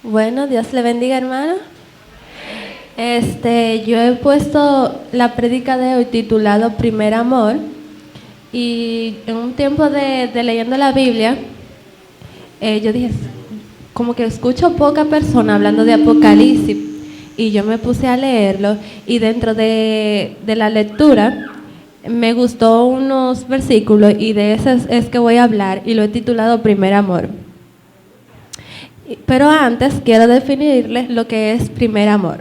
Bueno, Dios le bendiga, hermano. Yo he puesto la prédica de hoy titulado Primer Amor. Y en un tiempo de leyendo la Biblia, yo dije, como que escucho poca persona hablando de Apocalipsis. Y yo me puse a leerlo. Y dentro de la lectura, me gustó unos versículos. Y de esos es que voy a hablar. Y lo he titulado Primer Amor. Pero antes quiero definirles lo que es primer amor.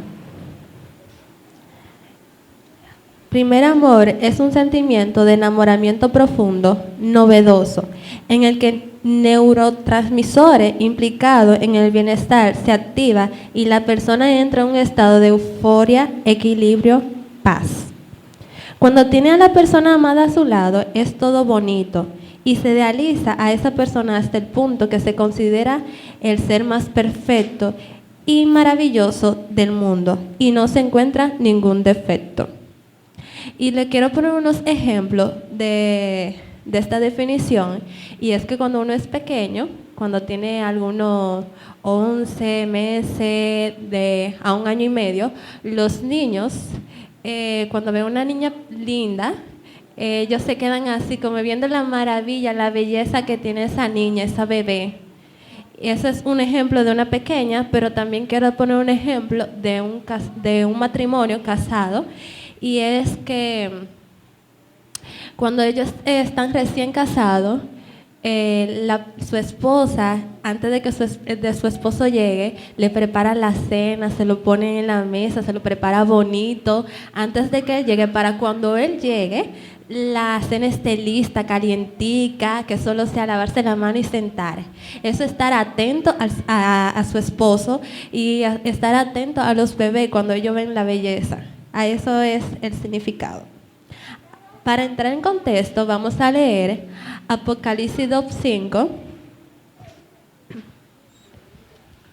Primer amor es un sentimiento de enamoramiento profundo, novedoso, en el que neurotransmisores implicados en el bienestar se activa y la persona entra en un estado de euforia, equilibrio, paz. Cuando tiene a la persona amada a su lado, es todo bonito y se idealiza a esa persona hasta el punto que se considera el ser más perfecto y maravilloso del mundo y no se encuentra ningún defecto. Y le quiero poner unos ejemplos de esta definición, y es que cuando uno es pequeño, cuando tiene algunos 11 meses a un año y medio, los niños, cuando ven una niña linda, ellos se quedan así como viendo la maravilla, la belleza que tiene esa niña, esa bebé. Y ese es un ejemplo de una pequeña, pero también quiero poner un ejemplo de un matrimonio casado, y es que cuando ellos están recién casados, su esposa, antes de que su esposo llegue, le prepara la cena, se lo pone en la mesa, se lo prepara bonito, antes de que él llegue, para cuando él llegue, la cena esté lista, calientica, que solo sea lavarse la mano y sentar. Eso es estar atento a su esposo y estar atento a los bebés cuando ellos ven la belleza. A eso es el significado. Para entrar en contexto, vamos a leer Apocalipsis 2:5,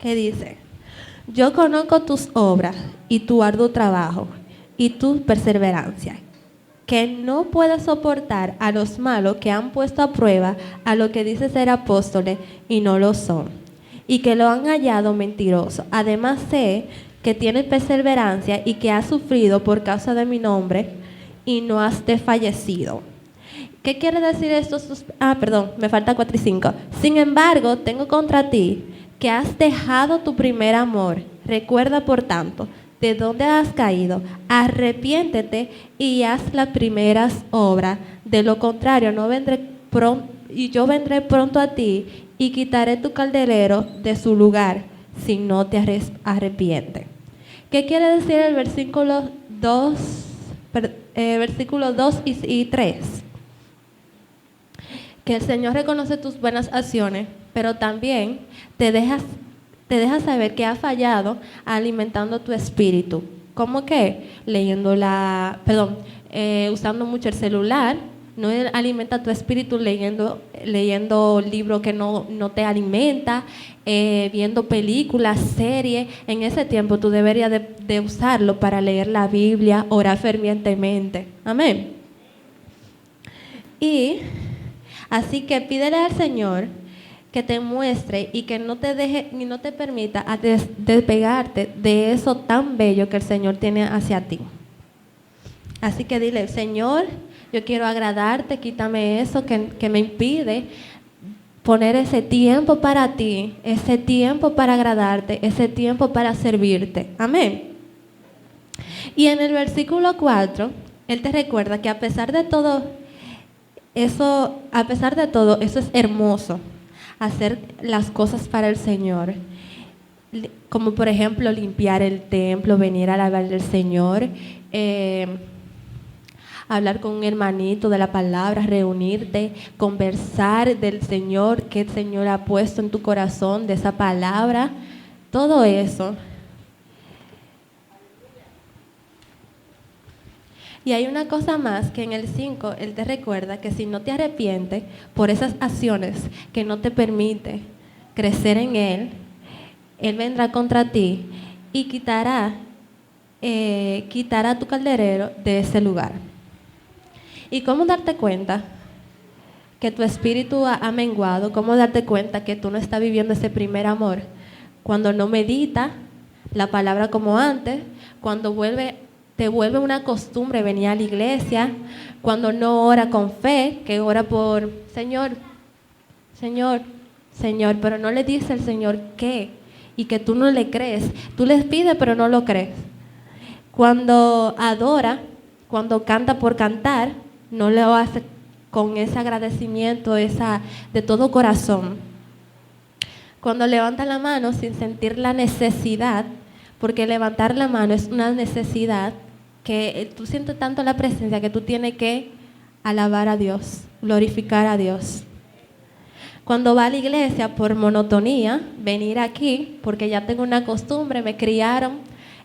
que dice: Yo conozco tus obras y tu arduo trabajo y tu perseverancia, que no puedes soportar a los malos que han puesto a prueba a lo que dice ser apóstoles y no lo son, y que lo han hallado mentiroso. Además sé que tienes perseverancia y que has sufrido por causa de mi nombre y no has desfallecido. ¿Qué quiere decir esto? Me falta 4 y 5. Sin embargo, tengo contra ti que has dejado tu primer amor. Recuerda, por tanto, de dónde has caído. Arrepiéntete y haz las primeras obras. De lo contrario, yo vendré pronto a ti y quitaré tu candelero de su lugar si no te arrepientes. ¿Qué quiere decir el versículo 2 y 3? Que el Señor reconoce tus buenas acciones, pero también te deja saber que has fallado alimentando tu espíritu. ¿Cómo qué? Usando mucho el celular. No alimenta tu espíritu leyendo libros que no te alimenta, viendo películas, series. En ese tiempo tú deberías de usarlo para leer la Biblia, orar fervientemente. Amén. Y así que pídele al Señor que te muestre y que no te deje ni no te permita despegarte de eso tan bello que el Señor tiene hacia ti. Así que dile: Señor, yo quiero agradarte, quítame eso que me impide poner ese tiempo para ti, ese tiempo para agradarte, ese tiempo para servirte. Amén. Y en el versículo 4, Él te recuerda que a pesar de todo, eso es hermoso, hacer las cosas para el Señor. Como por ejemplo limpiar el templo, venir a alabar al Señor, hablar con un hermanito de la palabra, reunirte, conversar del Señor, que el Señor ha puesto en tu corazón, de esa palabra, todo eso. Y hay una cosa más, que en el 5 Él te recuerda que si no te arrepientes por esas acciones que no te permite crecer en Él, Él vendrá contra ti y quitará tu calderero de ese lugar. ¿Y cómo darte cuenta que tu espíritu ha menguado? ¿Cómo darte cuenta que tú no estás viviendo ese primer amor? cuando no medita la palabra como antes, cuando te vuelve una costumbre venir a la iglesia, cuando no ora con fe, que ora por Señor, Señor, Señor, pero no le dice al Señor qué, y que tú no le crees. Tú les pides, pero no lo crees. Cuando adora, cuando canta por cantar, no lo hace con ese agradecimiento, de todo corazón. Cuando levanta la mano sin sentir la necesidad, porque levantar la mano es una necesidad, que tú sientes tanto la presencia que tú tienes que alabar a Dios, glorificar a Dios. Cuando va a la iglesia por monotonía, venir aquí, porque ya tengo una costumbre, me criaron,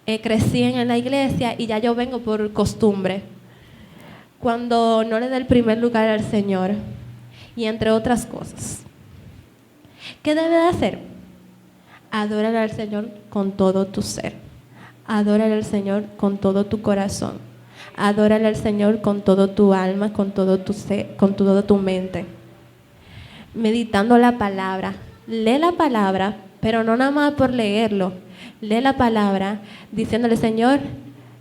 crecí en la iglesia y ya yo vengo por costumbre. Cuando no le da el primer lugar al Señor, y entre otras cosas. ¿Qué debe de hacer? Adorar al Señor con todo tu ser. Adorar al Señor con todo tu corazón. Adorar al Señor con todo tu alma, con todo tu ser, con toda tu mente. Meditando la palabra. Lee la palabra, pero no nada más por leerlo. Lee la palabra diciéndole, Señor,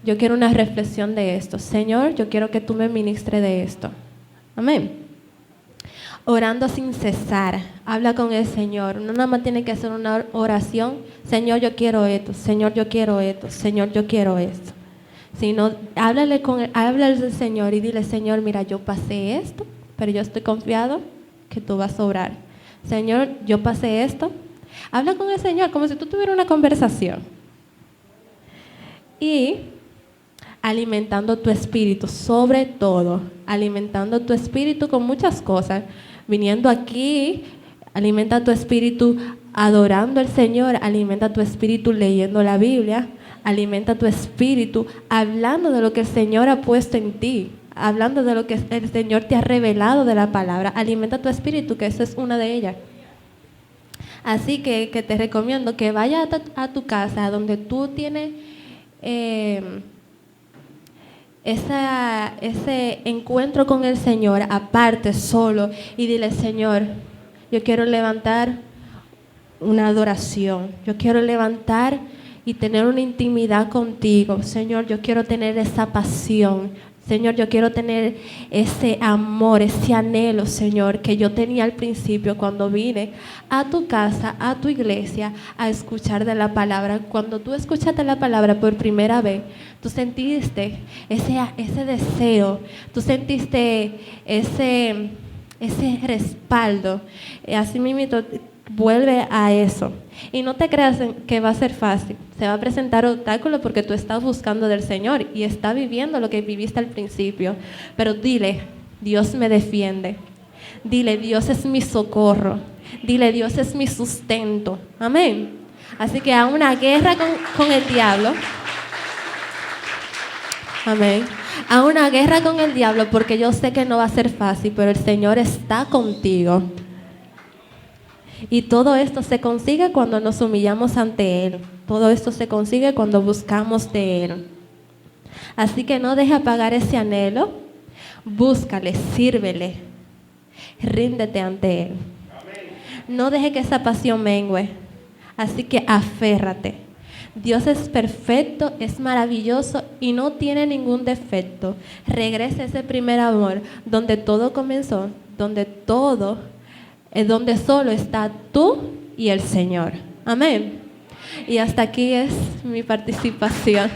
yo quiero una reflexión de esto. Señor, yo quiero que tú me ministres de esto. Amén. Orando sin cesar. Habla con el Señor. No nada más tiene que hacer una oración. Señor, yo quiero esto. Señor, yo quiero esto. Señor, yo quiero esto. Sino, háblale al Señor y dile, Señor, mira, yo pasé esto, pero yo estoy confiado que tú vas a obrar. Señor, yo pasé esto. Habla con el Señor como si tú tuvieras una conversación. Y alimentando tu espíritu, sobre todo, alimentando tu espíritu con muchas cosas. Viniendo aquí, alimenta tu espíritu adorando al Señor, alimenta tu espíritu leyendo la Biblia, alimenta tu espíritu hablando de lo que el Señor ha puesto en ti, hablando de lo que el Señor te ha revelado de la palabra. Alimenta tu espíritu, que esa es una de ellas. Así que te recomiendo que vayas a tu casa, donde tú tienes ese encuentro con el Señor, aparte, solo, y dile, Señor, yo quiero levantar una adoración, yo quiero levantar y tener una intimidad contigo. Señor, yo quiero tener esa pasión. Señor, yo quiero tener ese amor, ese anhelo, Señor, que yo tenía al principio cuando vine a tu casa, a tu iglesia, a escuchar de la palabra. Cuando tú escuchaste la palabra por primera vez, tú sentiste ese deseo, tú sentiste ese respaldo. Así mismo, vuelve a eso. Y no te creas que va a ser fácil. Se va a presentar obstáculos porque tú estás buscando del Señor y estás viviendo lo que viviste al principio. Pero dile, Dios me defiende. Dile, Dios es mi socorro. Dile, Dios es mi sustento. Amén. Así que a una guerra con el diablo. Amén. A una guerra con el diablo, porque yo sé que no va a ser fácil, pero el Señor está contigo. Y todo esto se consigue cuando nos humillamos ante Él. Todo esto se consigue cuando buscamos de Él. Así que no deje apagar ese anhelo. Búscale, sírvele. Ríndete ante Él. No deje que esa pasión mengue. Así que aférrate. Dios es perfecto, es maravilloso y no tiene ningún defecto. Regresa a ese primer amor donde todo comenzó, donde solo está tú y el Señor. Amén. Y hasta aquí es mi participación.